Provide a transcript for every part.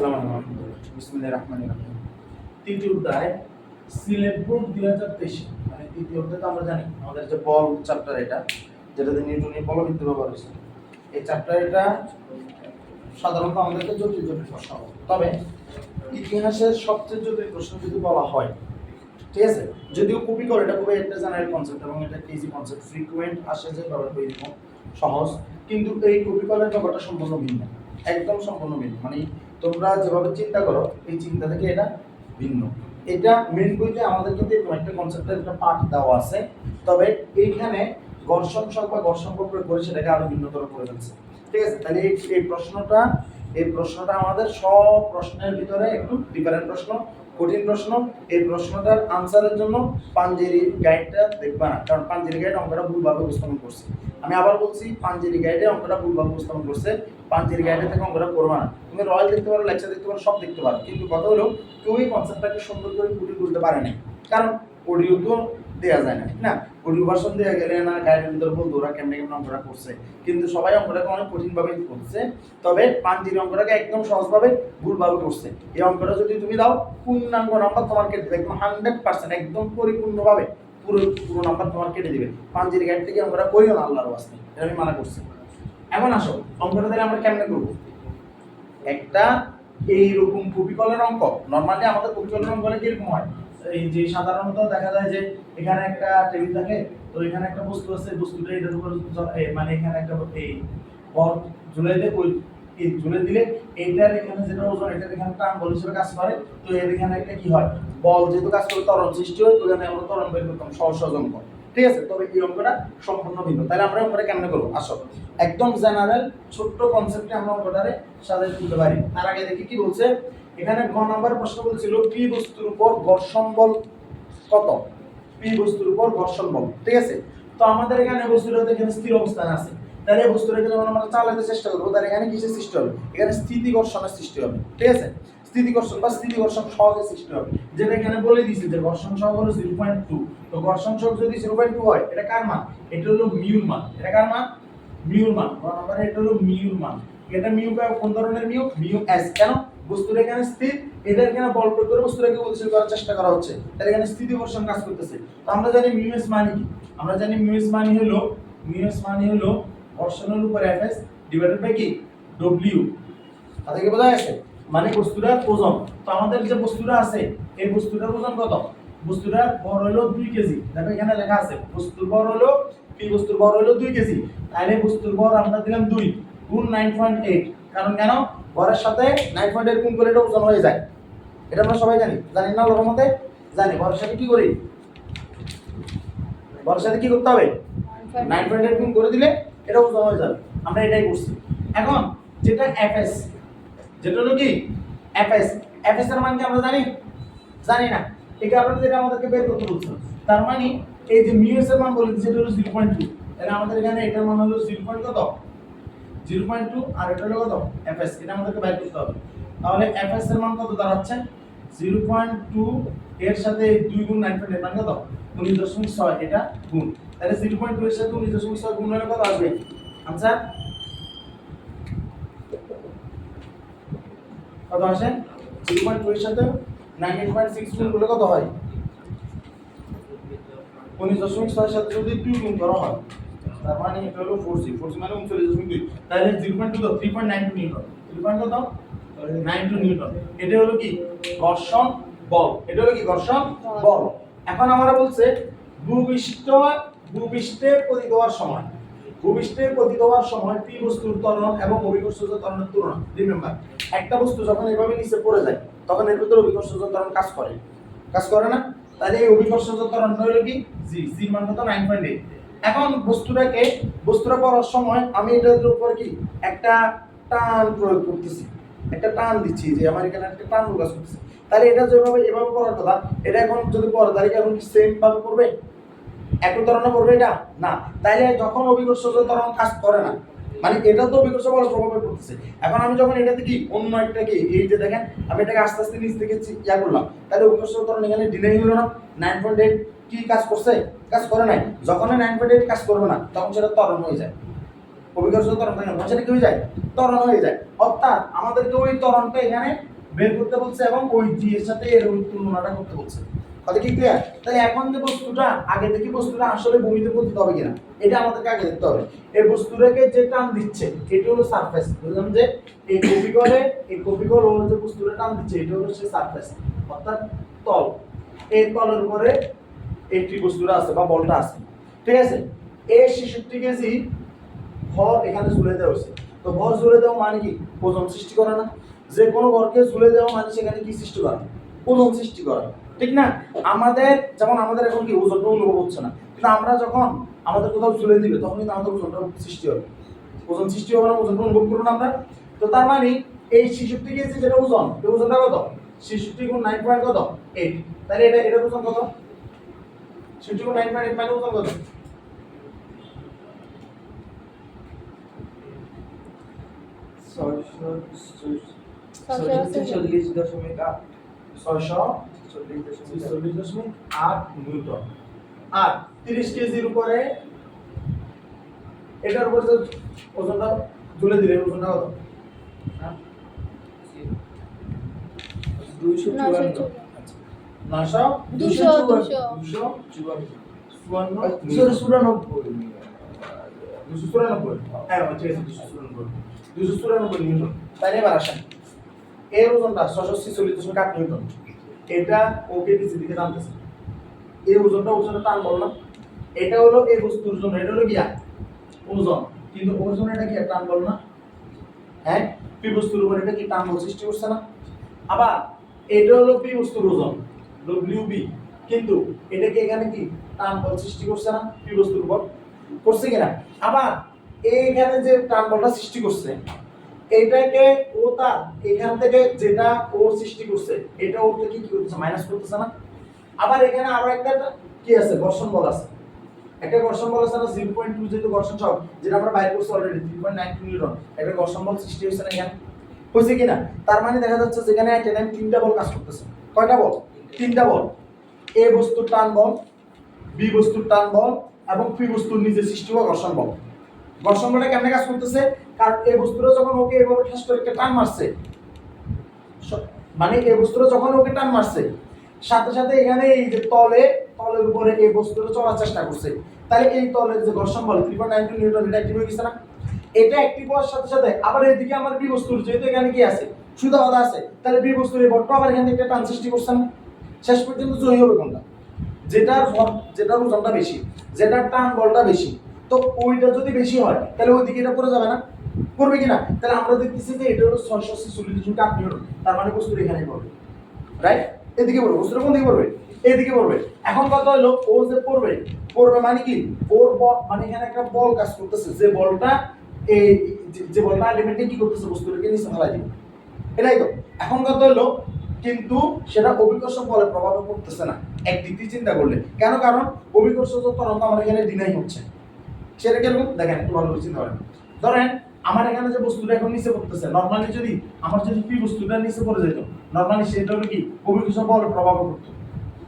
আসসালামু আলাইকুম বিসমিল্লাহির রহমানির রহিম। তৃতীয় অধ্যায় সিলেট বোর্ড 2023 মানে তৃতীয় অধ্যায় তো আমরা জানি আমাদের যে বল চ্যাপ্টার এটা যেটাতে নিউটনের বলবিদ্যা ব্যবহার হয়েছে এই চ্যাপ্টার এটা সাধারণত আমাদেরকে জটিল জটিল প্রশ্ন হবে, তবে ইতিহাসের সবচেয়ে জটিল প্রশ্ন যদি বলা হয়, ঠিক আছে, যদিও কপি করে এটা খুবই একটা জেনারেল কনসেপ্ট এবং এটা ইজি কনসেপ্ট, ফ্রিকুয়েন্ট আসে যে ব্যবহার করে এরকম সহজ, কিন্তু এই কপি করার ব্যাপারটা সম্পূর্ণ ভিন্ন, একদম সম্পূর্ণ ভিন্ন। মানে তোমরা যেভাবে চিন্তা করো এই চিন্তা থেকে এটা ভিন্ন। এটা মেন বইতে আমাদের কিন্তু এরকম একটা কনসেপ্টের একটা পার্ট দেওয়া আছে, তবে এইখানে ঘর্ষণ শক বা ঘর্ষণ প্রয়োগ করে সেটাকে আরো ভিন্নতর করে ফেলছে, ঠিক আছে। তাহলে এই প্রশ্নটা আমাদের সব প্রশ্নের ভিতরে একটু ডিফারেন্ট প্রশ্ন, কঠিন প্রশ্ন। এই প্রশ্নটার আনসারের জন্য পাঞ্জেরির গাইডটা দেখবা না, কারণ পাঞ্জেরি গাইড অঙ্কটা ভুলভাবে উপস্থাপন করছে। আমি আবার বলছি, পাঞ্জেরি গাইডে অঙ্কটা ভুলভাবে উপস্থাপন করছে, পাঞ্জেরি গাইডে থেকে অঙ্কটা করবা না। তুমি রয়্যাল দেখতে পারো, লেকচার দেখতে পারো, সব দেখতে পারো, কিন্তু কথা হলো কেউই কনসেপ্টটাকে সুন্দর করে ফুটিয়ে তুলতে পারে নাই, কারণ অডিও তো দেওয়া যায় না, ঠিক না? অডিও ভার্সন দেওয়া গেলে না গাইডের ভিতরে বলতো ওরা কেমনে কেমন অঙ্কটা করছে, কিন্তু সবাই অঙ্কটাকে অনেক কঠিনভাবে করছে, তবে পাঞ্জেরি অঙ্কটাকে একদম সহজভাবে ভুলভাবে করছে। এই অঙ্কটা যদি তুমি দাও পূর্ণাঙ্গ নাম্বার তোমার কেটে দেবে, একদম 100%, একদম পরিপূর্ণভাবে পুরো নাম্বার তোমার কেটে দিবে। পাঞ্জেরি গাইড থেকে অঙ্কটা করিও না, আল্লাহর ওয়াস্তে, এটা আমি মানা করছি। এখন আসো অঙ্কটা তাহলে আমরা কেমনে করবো। একটা এইরকম কপি কলের অঙ্ক, নর্মালি আমাদের কপি কলের অঙ্ক কিরকম হয়, এই যে সাধারণত দেখা যায় যে এখানে একটা টেবিল থাকে, তো এখানে একটা বস্তু আছে, বস্তুটা এটার উপর মানে এখানে একটা এই বল ঝুলাই দিয়ে ঝুলে দিলে এইটার এখানে যেটা ওজন এটার এখানে টান বল হিসেবে কাজ করে, তো এর এখানে একটা কি হয়, বল যেহেতু কাজ করে ত্বরণ সৃষ্টি হয়, ওখানে আমরা ত্বরণ বের করতাম, সহজ সহজ অঙ্ক, ঠিক আছে। তবে এই অঙ্কটা সম্পূর্ণ ভিন্ন। তাহলে আমরা অঙ্কটা কেমনে করবো, আসো একদম জেনারেল ছোট্ট কনসেপ্টে আমরা অঙ্কটারে সাজাই তুলতে পারি। তার আগে দেখি কি বলছে এখানে। গ নাম্বার প্রশ্ন বলছিল পি বস্তুর উপর ঘর্ষণ বল কত, পি বস্তুর উপর ঘর্ষণ বল, ঠিক আছে। তো আমাদের এখানে বস্তুটা এখানে স্থির অবস্থানে আছে, তাহলে এই বস্তুটাকে যখন আমরা চালাতে চেষ্টা করবো, তাহলে এখানে কিসের সৃষ্টি হবে, এখানে স্থিতি ঘর্ষণের সৃষ্টি হবে, ঠিক আছে। স্থিতি ঘর্ষণ বা স্থিতি ঘর্ষণ সহজে সৃষ্টি হবে, যেটা এখানে বলে দিয়েছে যে ঘর্ষণ সহগ হলো 0.2। তো ঘর্ষণ সহগ যদি 0.2 হয়, এটা কার মান, এটা হলো মিউর মান, এটা কার মান, মিউর মান। নম্বরে এটা হলো মিউর মান। এটা মিউ কোন ধরনের মিউ, মিউ এস। কেন, বস্তুটা এখানে স্থির, এটা এখানে বল প্রয়োগ করে বস্তুটাকে উৎসিত করার চেষ্টা করা হচ্ছে, তাহলে এখানে স্থিতি ঘর্ষণ কাজ করতেছে। তো আমরা জানি মিউ এস মানে কি, আমরা জানি মিউ এস মানে হলো ঘর্ষণের উপর এফএস ডিভাইডেড বাই কি, ডব্লিউ। তাতে কি বোঝা গেছে, মানে বস্তুটার ওজন। তো আমাদের যে বস্তুটা আছে এই বস্তুটার ওজন কত, বস্তুটার ভর হলো 2 কেজি। দেখো এখানে লেখা আছে বস্তুর ভর হলো, পি বস্তুর ভর হলো 2 কেজি, তাহলে বস্তুর ভর আমরা দিলাম 2 গুণ 9.8। কারণ কেন, ভরের সাথে 9.8 গুণ করলে এটা ওজন হয়ে যায়, এটা আমরা সবাই জানি, জানি না আল্লাহর মতে জানি। ভরের সাথে কি করি, ভরের সাথে কি করতে হবে, 9.8 গুণ করে দিলে এটা ওজন হয়ে যাবে, আমরা এটাই করছি। এখন যেটা এফএস, যেটা হলো কি এফএস, এফএস এর মান কি আমরা জানি না, এই কারণে যেটা আমাদেরকে বের করতে বলছে। তার মানে এই যে মিউ এস এর মান বলে দিয়েছে এটা হলো 0.2, তাহলে আমাদের এখানে এটার মান হলো 0.2 আর এটা হলো কত এফএস, এটা আমাদেরকে বের করতে হবে। তাহলে এফএস এর মান কত দাঁড়াচ্ছে 0.2 এর সাথে 2 গুণ 9.8 মানে কত 19.6, এটা গুণ, তাহলে 0.2 এর সাথে 19.6 গুণ হলে কত আসবে आंसर, কত আসে 0.2 এর সাথে 19.6 গুণ করলে কত হয় 19.6 এর সাথে যদি 2 গুণ করা হয়, তার মানে এটা হলো 40 মানে 39.2, তাহলে 0.2 তো 3.92 নিউটন, 3. কত 92 নিউটন। এটা হলো কি ঘর্ষণ বল, এটা হলো কি ঘর্ষণ বল। এখন আমরা বলছে ভূপৃষ্ঠে পতিত হওয়ার সময় পি বস্তুর ত্বরণ এবং অভিকর্ষজ ত্বরণের তুলনা। রিমেম্বার, একটা বস্তু যখন এভাবে নিচে পড়ে যায় তখন এর ভিতরে অভিকর্ষজ ত্বরণ কাজ করে না, তাহলে এই অভিকর্ষজ ত্বরণটা হলো কি জি মান কত 9.8। এখন বস্তুটা পড়ার সময় আমি এটার উপর কি একটা টান প্রয়োগ করতেছি, একটা টান দিচ্ছি, যে আমার এখানে একটা টান প্রকাশ করতেছি, তাহলে এটা যেভাবে এভাবে পড়ার কথা, এটা এখন যদি পড়ে তাহলে এখন কি সেম ভাবে পড়বে, একই ধরনের পড়বে এটা না। তাইলে যখন অভিকর্ষজ ত্বরণ কাজ করে না, মানে এটা তো অভিকর্ষ বল প্রভাবে পড়তেছে। এখন আমি যখন এটাতে কি অন্য একটা কি এই যে দেখেন আমি এটাকে আস্তে আস্তে নিচ থেকে ইয়া করলাম, তাহলে অভিকর্ষ ত্বরণ এখানে ডিলে হলো না, 9.8 কি কাজ করছে, কাজ করে নাই। যখন 9.8 কাজ করবে না তখন সেটা ত্বরণ হয়ে যায়, অভিকর্ষ ত্বরণ থাকে না, সেটা কি হয়ে যায়? ত্বরণ হয়ে যায়। অর্থাৎ আমাদেরকে ওই ত্বরণটা এখানে বের করতে বলছে এবং ওই জি এর সাথে এর ওই তুলনাটা করতে বলছে। কথা কি ক্লিয়ার? তাহলে এখন যে বস্তুটা আগে দেখি বস্তুটা আসলে ভূমিতে পতিত হবে কিনা, এটা আমাদেরকে আগে দেখতে হবে। এই বস্তুটাকে যে টান দিচ্ছে এটা হলো সারফেস। বুঝলাম যে এই কপিকল হলো যে বস্তুটা টান দিচ্ছে এটা হলো সেই সারফেস, অর্থাৎ তল। এই তলের উপরে এই বস্তুটা আছে বা বলটা আছে, ঠিক আছে? এই 66 কেজি ভর এখানে ঝুলে দেওয়া হয়েছে। তো ভর ঝুলে দেওয়া মানে কি? ওজন সৃষ্টি করে না? যে কোনো ভরকে ঝুলে দেওয়া মানে সেখানে কি সৃষ্টি করা? ওজন সৃষ্টি করা, ঠিক না? আমাদের যেমন আমাদের এখন কি ওজনটা অনুভব হচ্ছে না, কিন্তু আমরা যখন আমাদের কোথাও ঝুলে দিবে তখন কিন্তু আমাদের ওজনটা সৃষ্টি হবে। ওজন সৃষ্টি হবে না, ওজনটা অনুভব করবো না আমরা। তো তার মানে এই 66 কেজি যেটা ওজন, এই ওজনটা কত? 66 গুণ 9 পয়েন্ট কত? 8। তাহলে এটা ওজন কত? 66 গুণ 9.8 মানে ওজন কত? 646.8 নিউটন। আর 30 কেজির উপরে এটার উপর যে ওজনটা তুলে দিলে ওজনটা কত? 254। 294। হ্যাঁ ঠিক আছে, 294 নিউটন। তাই এবার আসেন এর ওজনটা 646.8 নিউটন। এটা ওকে নিচের দিকে টানতেছে। এই ওজনটা টান বল না? এটা হলো এই বস্তুর জন্য, এটা হলো গিয়া ওজন, কিন্তু ওজন এটা কি টান বল না? হ্যাঁ, পি বস্তুর উপর এটা কি টান বল সৃষ্টি করছে না? আবার এটা হলো পি বস্তুর ওজন ডব্লিউবি, কিন্তু এটা কি এখানে কি টান বল সৃষ্টি করছে না পি বস্তুর উপর? করছে কিনা? আবার এইখানে যে টান বলটা সৃষ্টি করছে এটাকে ও তার এখান থেকে যেটা ও সৃষ্টি করছে এটা ওর থেকে কি করতেছে? মাইনাস করতেছে না? আবার এখানে আরো একটা কি আছে? ঘর্ষণ বল আছে। একটা ঘর্ষণ বল আছে না 0.2, যেহেতু ঘর্ষণ সব যেটা আমরা বাইর করছি অলরেডি 3.92 নিউটন, একটা ঘর্ষণ বল সৃষ্টি হয়েছে না এখানে? হয়েছে কিনা? তার মানে দেখা যাচ্ছে যেখানে টেনে তিনটা বল কাজ করতেছে। কয়টা বল? তিনটা বল। এ বস্তুর টান বল, বি বস্তুর টান বল এবং পি বস্তুর নিজে সৃষ্টি হওয়া ঘর্ষণ বল। ঘর্ষণ বলটা কেমনে কাজ করতেছে? কারণ এই বস্তুটা যখন ওকে এভাবে ঠাস করে একটা টান মারছে, মানে এই বস্তুটা যখন ওকে টান মারছে সাথে সাথে এখানে এই যে তলের উপরে এই বস্তুটা চলার চেষ্টা করছে, তাহলে এই তলের যে ঘর্ষণ বল 3.92 নিউটন এটা অ্যাক্টিভ হয়ে গেছে না? এটা অ্যাক্টিভ হওয়ার সাথে সাথে আবার এদিকে আমার বি বস্তুর যেহেতু এখানে কি আছে? সুদা বাধা আছে, তাহলে বি বস্তুর এই বলটা আবার এখান থেকে একটা টান সৃষ্টি করছে না? শেষ পর্যন্ত জয়ী হবে কোনটা? যেটার ওজনটা বেশি, যেটার টান বলটা বেশি। তো ওইটা যদি বেশি হয় তাহলে ওইদিকে এটা পড়ে যাবে না? করবে কিনা? তাহলে আমরা দেখতেছি যে এটা হলো 646.8 নিউটন, তার মানে বস্তুটা এখানেই পড়বে, রাইট? এদিকে পড়বে, বস্তুটা কোন দিকে পড়বে? এদিকে পড়বে। এখন কথা হলো ও যে পড়বে মানে কি? ওর মানে এখানে একটা বল কাজ করতেছে, যে বলটা এই যে বলটা আলটিমেটলি কি করতেছে? বস্তুটাকে নিচে ফেলাই দিবে, এটাই তো। এখন কথা হলো কিন্তু সেটা অভিকর্ষ বলের প্রভাবে পড়তেছে না একদিক দিয়ে চিন্তা করলে। কেন? কারণ অভিকর্ষ তরঙ্গ আমার এখানে ডিনাই হচ্ছে। সেটা কেমন দেখেন, একটু ভালো করে চিন্তা করেন। ধরেন আমার এখানে যে বস্তুটা এখন নিচে পড়তেছে, নরমালি যদি আমার যদি পি বস্তুটা নিচে পড়ে যেত, নরমালি সেটা হলো কি অভিকর্ষ বলের প্রভাবে পড়তো,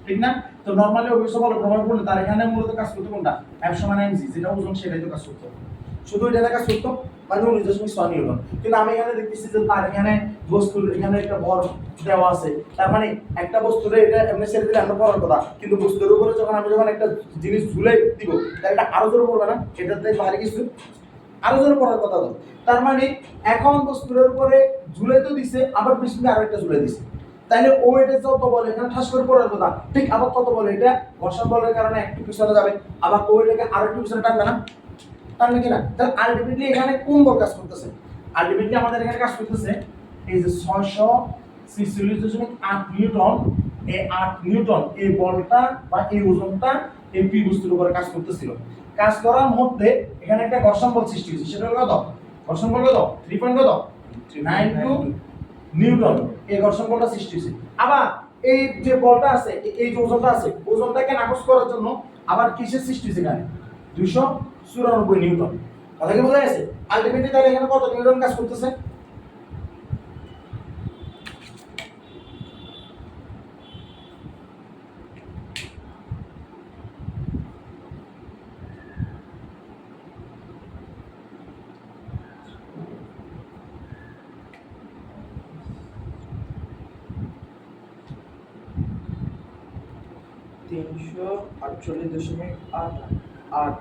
ঠিক না? তো নরমালি অভিকর্ষ বলের প্রভাবে পড়লে তার এখানে মূলত কাজ করতো কোনটা? F সমান mg, যেটা ওজন সেটাই তো কাজ করতো, শুধু এটা কাজ করতো মানে 19.6 নিউটন। কিন্তু আমি এখানে দেখতেছি যে তার এখানে বস্তুর এখানে একটা ভর দেওয়া আছে, তার মানে একটা বস্তুরে এটা এমনি ছেড়ে দিলে আমরা পড়ার কথা, কিন্তু বস্তুর উপরে যখন আমি একটা জিনিস ঝুলে দিব তাহলে এটা আরো জোরে পড়বে না? এটাতে ভারী কিছু আরো জোরে পড়ার কথা তো। তার মানে এখন বস্তুর উপরে ঝুলে তো দিছে, আবার পিছনে আরো একটা ঝুলে দিছে, তাহলে ও এটা যত বলে এখানে ঠাস করে পড়ার কথা, ঠিক আবার তত বলে এটা ঘর্ষণ বলের কারণে একটু পিছনে যাবে, আবার ও এটাকে আরো একটু পিছনে টানবে না? টানবে কিনা? তাহলে আলটিমেটলি এখানে কোন বল কাজ করতেছে? আলটিমেটলি আমাদের এখানে কাজ করতেছে এই যে 646.8 নিউটন। এই 8 নিউটন এই বলটা বা এই ওজনটা এই পি বস্তুর উপরে কাজ করতেছিল। কাজ করার মধ্যে এখানে একটা ঘর্ষণ বল সৃষ্টি হয়েছে, সেটা হলো কত? ঘর্ষণ বল কত? 3.92 নিউটন। এই ঘর্ষণ বলটা সৃষ্টি হয়েছে। আবার এই যে বলটা আছে, এই যে ওজনটা আছে, ওজনটাকে নাকচ করার জন্য আবার কিসের সৃষ্টি হয়েছে এখানে? 294 নিউটন। কথা কি বোঝা গেছে? আলটিমেটলি তাহলে এখানে কত নিউটন কাজ করতেছে? 348.8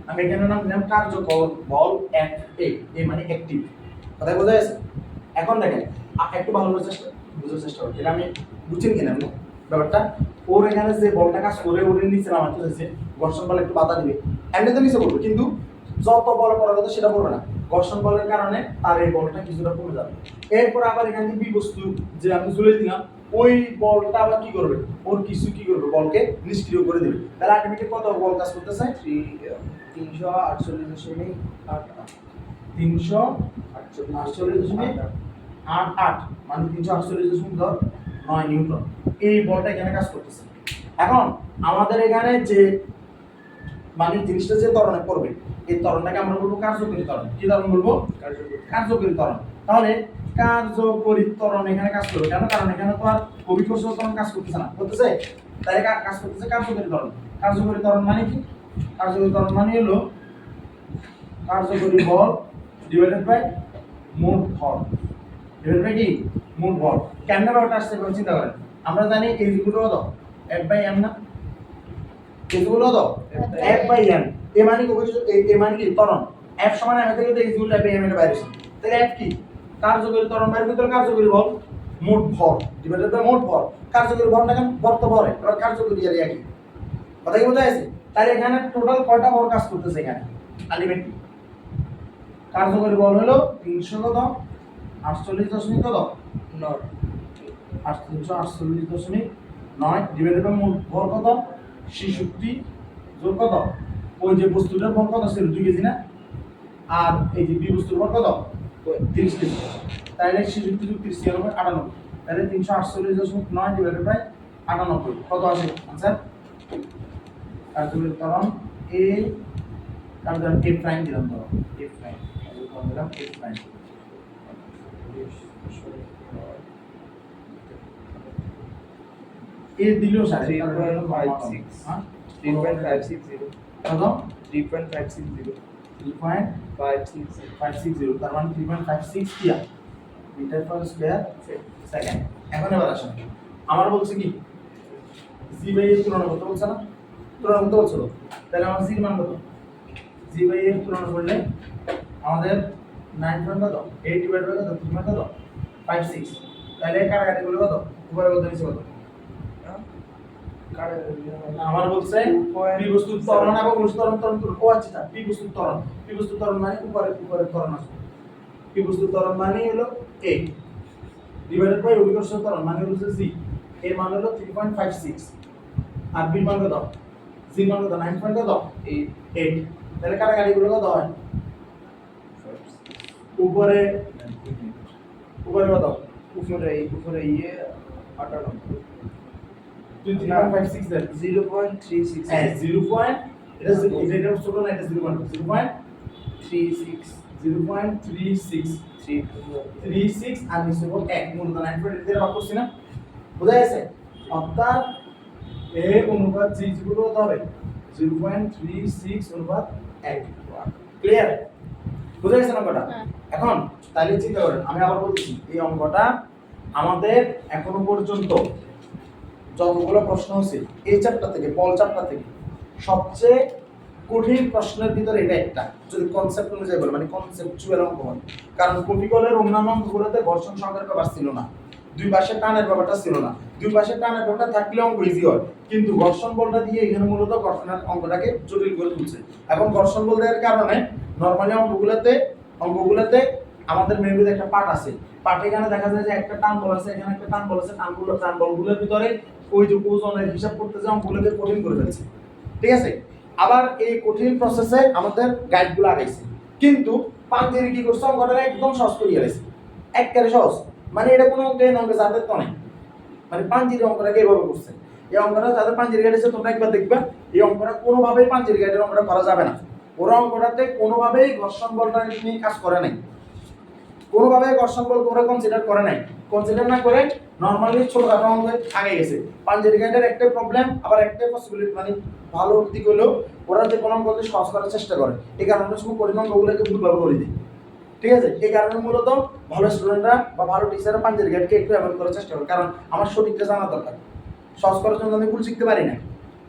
আমি এখানে নাম দিলাম কার্যকর বল এফ এ মানে অ্যাক্টিভ। কথা বোঝা যাচ্ছে? এখন দেখেন একটু ভালো বোঝার চেষ্টা করুন। এটা আমি বুঝছেন কিনা আপনি ব্যাপারটা? ওর এখানে যে বলটা কাজ করে ওর নিচে নামাতে হয়েছে, ঘর্ষণ বল একটু বাধা দিবে, এমনি তো নিচে পড়বে, কিন্তু যত বল করার কথা সেটা পড়বে না। ঘর্ষণ বলের কারণে তার এই বলটা কিছুটা কমে যাবে। এরপর আবার এখান থেকে বস্তু যে আমি ঝুলে দিলাম, ওই বলটা আবার কি করবে, ওর কিছু কি করবে, বলকে নিষ্ক্রিয় করে দেবে। তাহলে আলটিমেটলি কত বল কাজ করতেছে? 348.88 মানে 348.9 নিউটন এই বলটা এখানে কাজ করতেছে। এখন আমাদের এখানে যে মানে জিনিসটা যে ত্বরণে পড়বে, এই ত্বরণটাকে আমরা বলবো কার্যকরী ত্বরণ। কি ত্বরণ বলবো? কার্যকরী ত্বরণ। তাহলে কার্যকরী ত্বরণ এখানে কাজ করবে কেন? কারণ এখানে তো আর অভিকর্ষজ ত্বরণ কাজ করতেছে না, করতেছে? তাই কাজ করতেছে কার্যকরী ত্বরণ। কার্যকরী ত্বরণ মানে কি? কার্যকরী ত্বরণ মানে হলো কার্যকরী বল ডিভাইডেড বাই মোট ভর। ডিভাইডেড বাই কি? মোট ভর। কেমনে ব্যাপারটা আসছে একবার চিন্তা করেন। আমরা জানি এই যেগুলো কত? F/m না? এগুলো কত? F/m। এ মানে কি? এ মানে কি? ত্বরণ। F সমান m থেকে তো এগুলো F/m এর বাইরে আছে। তাহলে F কি? কার্যকরী ত্বরণ বাইরে করতে কার্যকরী বল মোট ভর ডিভাইডেড বাই মোট ভর। কার্যকরী ভরটা কেন? ভর তো ভরে, আর কার্যকরী আর একই। কথা কি বোঝা যাচ্ছে? তাহলে এখানে টোটাল কয়টা ভর কাজ করতেছে এখানে? আলটিমেটলি কার্যকরী বল হলো 348.9 ডিভাইডেড বাই মোট ভর কত? শিশুটি যোগ কত? ওই যে বস্তুটার ভর কত ছিল 2 কেজি না, আর এই যে বি বস্তুর ভর কত? 30 কেজি। তাহলে শিশুটি যোগ 30 98, তাহলে 348.9 ডিভাইডেড বাই 98 কত আসে आंसर? কার্যকরী ত্বরণ এ কারণ এ প্রাইম দিলাম, ধরো এ প্রাইম দিলাম, এ প্রাইম এ দিলেও সাড়ে 3.56 হ্যাঁ 3.560 কত? 3.560 3.560 তার মানে 3.56 কিয়া মিটার পার স্কয়ার সেকেন্ড। এখন এবার আসেন, আমার বলছে কি জি বাই এর তুলনা করতে বলছে না? তুলনা করতে বলছিল, তাহলে আমার জি এর মান কত? জি বাই এর তুলনা করলে আমাদের 9.8 ডিভাইড বাই কত? 3.56। তাহলে কাটাকাটি করলে কত? উপরে কত নিচে কত? আমার বলছে পি বস্তুর ত্বরণ এবং বস্তুর ত্বরণ ও আচ্ছা পি বস্তুর ত্বরণ মানে উপরে ত্বরণ আছে। পি বস্তুর ত্বরণ মানে হলো a ডিভাইডেড বাই অভিকর্ষজ ত্বরণ মানে হলো g, এর মান হলো 3.56 আর বি মান কত? জি মান কত? 9.8। তাহলে কাটাকাটি গুলো কত হয়? উপরে কত? উপরে ইয়ে 98 3.56 দেন 0.36 হ্যাঁ 0. এটা এটা ছোট না, এটা 0.36 আর নিচে বল 1 মূলত 9.8 দিয়ে ভাগ করছি না, বোঝা গেছে? অর্থাৎ a অনুপাত g যেগুলো কত হবে? 0.36 অনুপাত 1। ক্লিয়ার? বুঝা গেছে না কথা? এখন তাহলে চিন্তা করেন, আমি আবার বলতেছি এই অঙ্কটা আমাদের এখনো পর্যন্ত যতগুলো প্রশ্ন হয়েছে এই চ্যাপ্টার থেকে, বল চ্যাপ্টার থেকে সবচেয়ে কঠিন প্রশ্নের ভিতরে এটা একটা, যদি কনসেপ্ট অনুযায়ী বলে মানে কনসেপচুয়াল অঙ্ক হয়। কারণ কপিকলের অন্যান্য অঙ্কগুলোতে ঘর্ষণ সংখ্যার ব্যাপার ছিল না, দুই পাশে টানের ব্যাপারটা ছিল না। দুই পাশে টানের ব্যাপারটা থাকলে অঙ্ক ইজি হয়, কিন্তু ঘর্ষণ বলটা দিয়ে এখানে মূলত ঘর্ষণের অঙ্কটাকে জটিল করে তুলছে। এখন ঘর্ষণ বল দেওয়ার কারণে নরমালি অঙ্কগুলোতে আমাদের মেমোরিতে একটা পার্ট আছে, পার্ট এখানে দেখা যায় যে একটা টান বল আছে, এখানে একটা টান বল আছে, টান বলগুলোর ভিতরে ওই যে ওজনের হিসাব করতে যে অঙ্কগুলোকে কঠিন করে ফেলছে। ঠিক আছে? আবার এই কঠিন প্রসেসে আমাদের গাইডগুলো আগাইছে, কিন্তু পাঞ্জেরি কি করছে? অঙ্কটা একদম সহজ করে গেছে, একবারে সহজ, মানে এটা কোনো অঙ্কে যাদের তো নাই, মানে পাঞ্জেরি অঙ্কটাকে এইভাবে করছে। এই অঙ্কটা যাদের পাঞ্জেরি গাইড আছে তোমরা একবার দেখবা, এই অঙ্কটা কোনোভাবেই পাঞ্জেরি গাইডের অঙ্কটা করা যাবে না। ওরা অঙ্কটাতে কোনোভাবেই ঘর্ষণ বলটা নিয়ে কাজ করে নাই, কোনোভাবে ঘর্ষণ বল করে কনসিডার করে নাই, কনসিডার না করে নরমালি ছোটখাটো অঙ্ক আগে গেছে। পাঞ্জেরি গাইডের একটা প্রবলেম, আবার একটা পসিবিলিটি মানে ভালো দিক হলো ওরা যে কোনো অঙ্ককে সহজ করার চেষ্টা করে, এই কারণে সময় কঠিন অঙ্কগুলোকে ভুলভাবে করে দিই। ঠিক আছে? এই কারণে মূলত ভালো স্টুডেন্টরা বা ভালো টিচাররা পাঞ্জেরি গাইডকে একটু অ্যাভয়েড করার চেষ্টা করে, কারণ আমার সঠিকটা জানা দরকার। সহজ করার জন্য আমি ভুল শিখতে পারি না।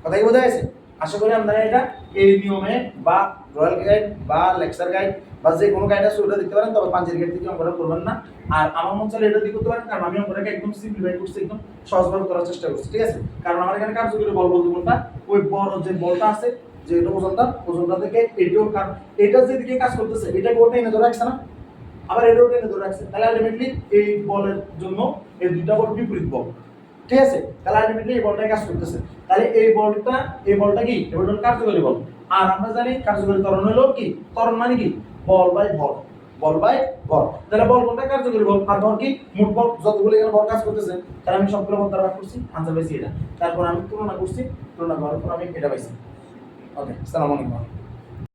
কথা কি বোঝা গেছে? আশা করি আপনারা এটা এই নিয়মে বা রয়্যাল গাইড বা লেকচার গাইড বা যে কোনো গাইড আছে ওটা দেখতে পারেন, তবে পাঞ্জেরি গাইড থেকে অঙ্কটা করবেন না। আর আমার মন চাইলে এটা দিয়ে করতে পারেন, কারণ আমি অঙ্কটাকে একদম সিম্পলিফাই করছি, একদম সহজভাবে করার চেষ্টা করছি, ঠিক আছে? কারণ আমার এখানে কার্যকরী বল বলতে কোনটা, ওই বড় যে বলটা আছে, যে এটা ওজনটা থেকে এটাও, কারণ এটা যেদিকে কাজ করতেছে এটাকে ওটা এনে ধরে রাখছে না, আবার এটা ওটা এনে ধরে রাখছে, তাহলে আলটিমেটলি এই বলের জন্য এই দুইটা বল বিপরীত বল, ঠিক আছে? তাহলে আলটিমেটলি এই বলটাই কাজ করতেছে। তাহলে এই বলটা কি, এই বলটা কার্যকরী বল। আর আমরা জানি কার্যকরী ত্বরণ হলো কি, ত্বরণ মানে কি, বল বাই ভর, বল বাই ভর। তাহলে বল কোনটা, কার্যকরী বল। আর ভর কি, মোট বল যতগুলো এখানে বল কাজ করতেছে, তাহলে আমি সবগুলো বল দ্বারা ভাগ করছি, আনসার পাইছি এটা। তারপর আমি তুলনা করছি, তুলনা করার পর আমি এটা পাইছি। ওকে, আসসালামু আলাইকুম।